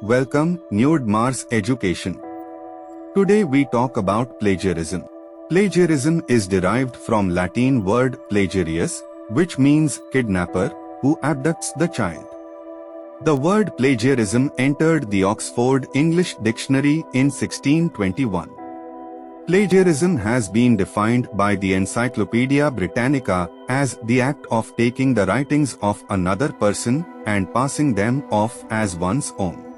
Welcome, Newredmars Education. Today we talk about plagiarism. Plagiarism is derived from Latin word plagiarius, which means kidnapper, who abducts the child. The word plagiarism entered the Oxford English Dictionary in 1621. Plagiarism has been defined by the Encyclopaedia Britannica as the act of taking the writings of another person and passing them off as one's own.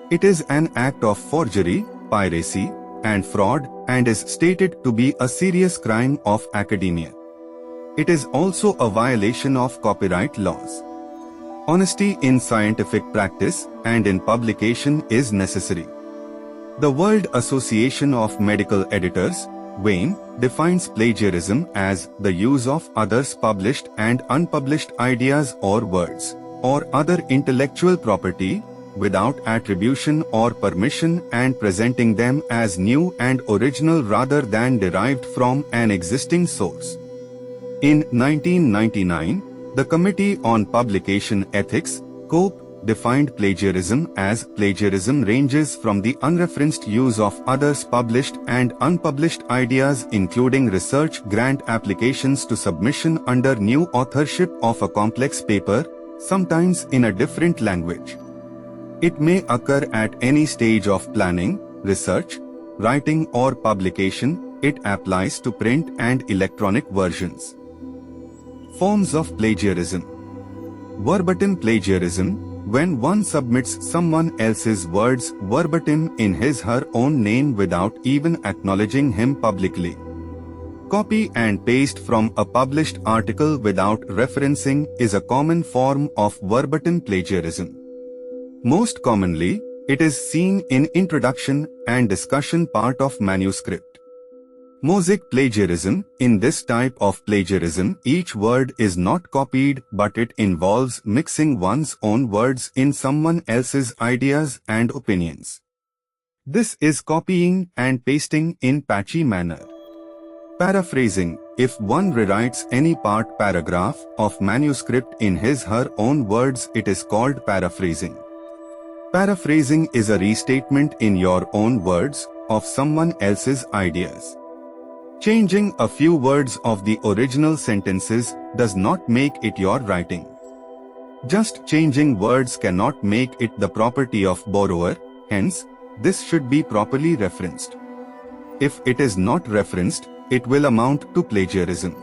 It is an act of forgery, piracy, and fraud and is stated to be a serious crime of academia. It is also a violation of copyright laws. Honesty in scientific practice and in publication is necessary. The World Association of Medical Editors, WAME, defines plagiarism as the use of others' published and unpublished ideas or words, or other intellectual property, without attribution or permission and presenting them as new and original rather than derived from an existing source. In 1999, the Committee on Publication Ethics, COPE, defined plagiarism as plagiarism ranges from the unreferenced use of others' published and unpublished ideas including research grant applications to submission under new authorship of a complex paper, sometimes in a different language. It may occur at any stage of planning, research, writing or publication. It applies to print and electronic versions. Forms of plagiarism. Verbatim plagiarism, when one submits someone else's words verbatim in his/her own name without even acknowledging him publicly. Copy and paste from a published article without referencing is a common form of verbatim plagiarism. Most commonly, it is seen in introduction and discussion part of manuscript. Mosaic plagiarism. In this type of plagiarism, each word is not copied but it involves mixing one's own words in someone else's ideas and opinions. This is copying and pasting in patchy manner. Paraphrasing. If one rewrites any paragraph of manuscript in his/her own words, it is called paraphrasing. Paraphrasing is a restatement in your own words of someone else's ideas. Changing a few words of the original sentences does not make it your writing. Just changing words cannot make it the property of borrower, hence, this should be properly referenced. If it is not referenced, it will amount to plagiarism.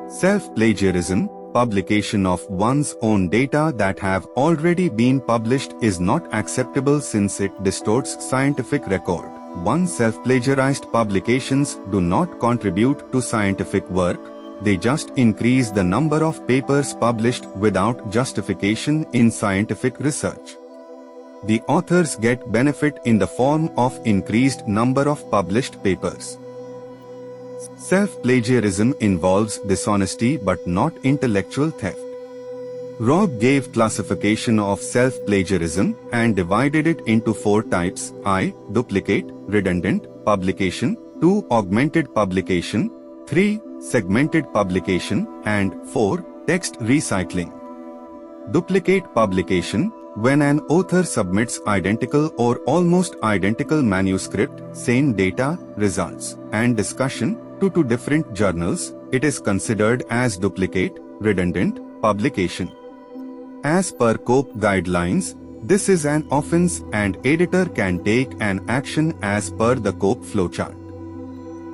Self-plagiarism, publication of one's own data that have already been published is not acceptable since it distorts scientific record. One self-plagiarized publications do not contribute to scientific work, they just increase the number of papers published without justification in scientific research. The authors get benefit in the form of increased number of published papers. Self-plagiarism involves dishonesty but not intellectual theft. Robb gave classification of self-plagiarism and divided it into 4 types: I. Duplicate, redundant, publication; 2. Augmented publication; 3. Segmented publication; and 4. Text recycling. Duplicate publication, when an author submits identical or almost identical manuscript, same data, results, and discussion to 2 different journals, it is considered as duplicate, redundant, publication. As per COPE guidelines, this is an offense and editor can take an action as per the COPE flowchart.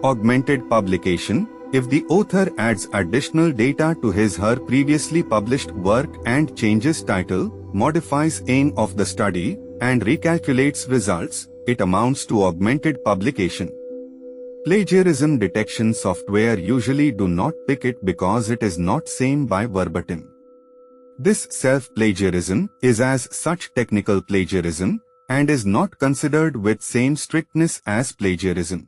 Augmented publication, if the author adds additional data to his/her previously published work and changes title, modifies aim of the study, and recalculates results, it amounts to augmented publication. Plagiarism detection software usually do not pick it because it is not same by verbatim. This self-plagiarism is as such technical plagiarism and is not considered with same strictness as plagiarism.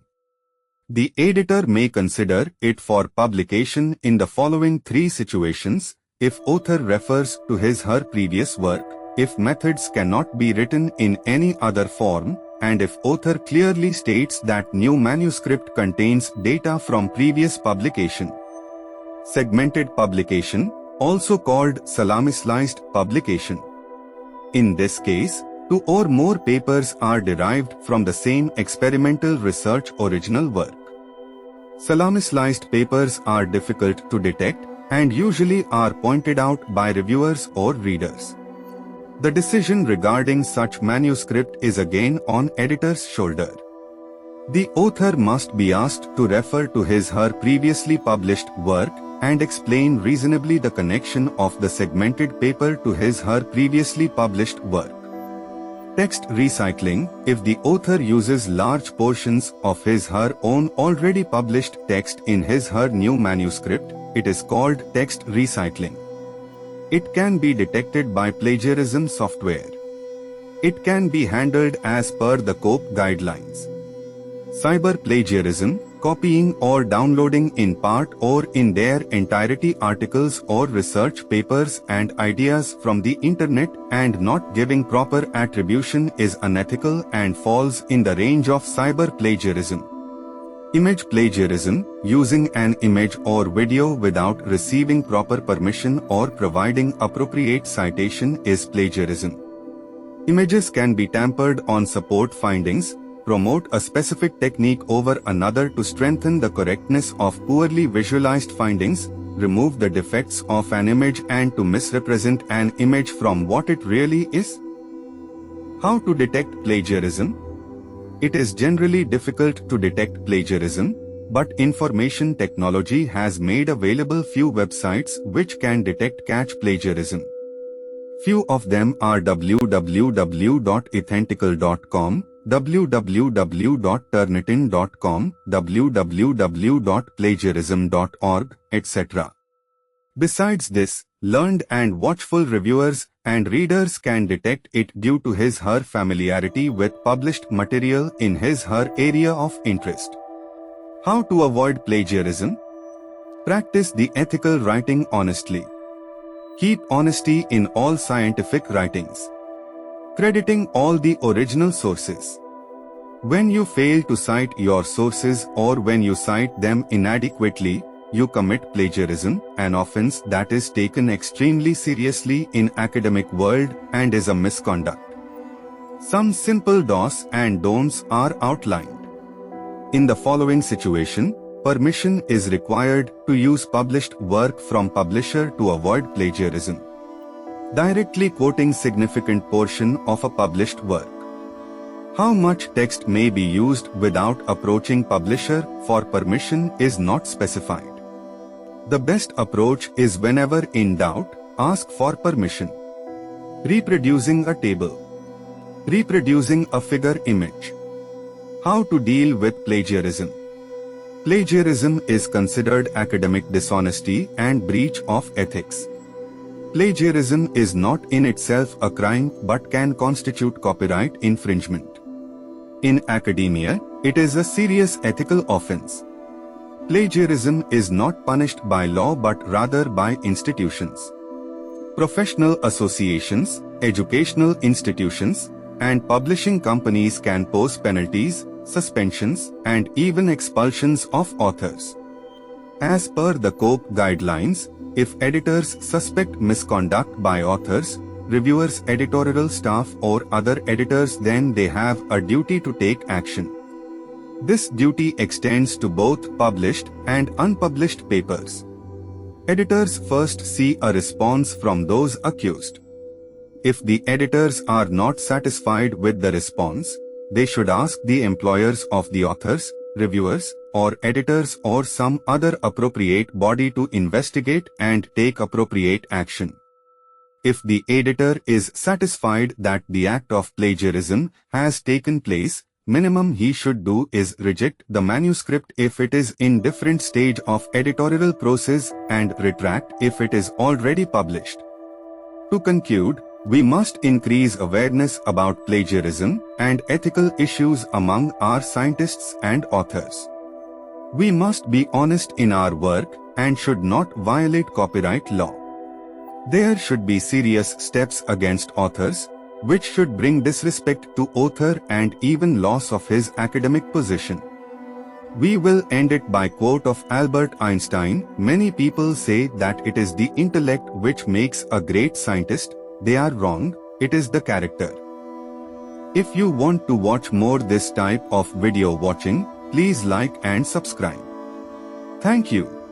The editor may consider it for publication in the following 3 situations: if author refers to his/her previous work, if methods cannot be written in any other form, and if author clearly states that new manuscript contains data from previous publication. Segmented publication, also called salami-sliced publication. In this case, Two or more papers are derived from the same experimental research original work. Salami-sliced papers are difficult to detect and usually are pointed out by reviewers or readers. The decision regarding such manuscript is again on editor's shoulder. The author must be asked to refer to his/her previously published work and explain reasonably the connection of the segmented paper to his/her previously published work. Text recycling: if the author uses large portions of his/her own already published text in his/her new manuscript, it is called text recycling. It can be detected by plagiarism software. It can be handled as per the COPE guidelines. Cyber plagiarism: copying or downloading in part or in their entirety articles or research papers and ideas from the internet and not giving proper attribution is unethical and falls in the range of cyber plagiarism. Image plagiarism: using an image or video without receiving proper permission or providing appropriate citation is plagiarism. Images can be tampered on support findings, promote a specific technique over another to strengthen the correctness of poorly visualized findings, remove the defects of an image and to misrepresent an image from what it really is. How to detect plagiarism? It is generally difficult to detect plagiarism, but information technology has made available few websites which can catch plagiarism. Few of them are www.ethical.com, www.turnitin.com, www.plagiarism.org, etc. Besides this, learned and watchful reviewers and readers can detect it due to his/her familiarity with published material in his/her area of interest. How to avoid plagiarism? Practice the ethical writing honestly. Keep honesty in all scientific writings. Crediting all the original sources. When you fail to cite your sources or when you cite them inadequately, you commit plagiarism, an offense that is taken extremely seriously in academic world and is a misconduct. Some simple do's and don'ts are outlined. In the following situation, permission is required to use published work from publisher to avoid plagiarism. Directly quoting significant portion of a published work. How much text may be used without approaching publisher for permission is not specified. The best approach is whenever in doubt, ask for permission. Reproducing a table. Reproducing a figure image. How to deal with plagiarism? Plagiarism is considered academic dishonesty and breach of ethics. Plagiarism is not in itself a crime but can constitute copyright infringement. In academia, it is a serious ethical offense. Plagiarism is not punished by law but rather by institutions. Professional associations, educational institutions, and publishing companies can pose penalties, suspensions, and even expulsions of authors. As per the COPE guidelines, if editors suspect misconduct by authors, reviewers, editorial staff, or other editors, then they have a duty to take action. This duty extends to both published and unpublished papers. Editors first see a response from those accused. If the editors are not satisfied with the response, they should ask the employers of the authors, reviewers, or editors or some other appropriate body to investigate and take appropriate action. If the editor is satisfied that the act of plagiarism has taken place, minimum he should do is reject the manuscript if it is in different stage of editorial process and retract if it is already published. To conclude, we must increase awareness about plagiarism and ethical issues among our scientists and authors. We must be honest in our work and should not violate copyright law. There should be serious steps against authors, which should bring disrespect to author and even loss of his academic position. We will end it by quote of Albert Einstein. Many people say that it is the intellect which makes a great scientist. They are wrong, it is the character. If you want to watch more this type of video watching, please like and subscribe. Thank you.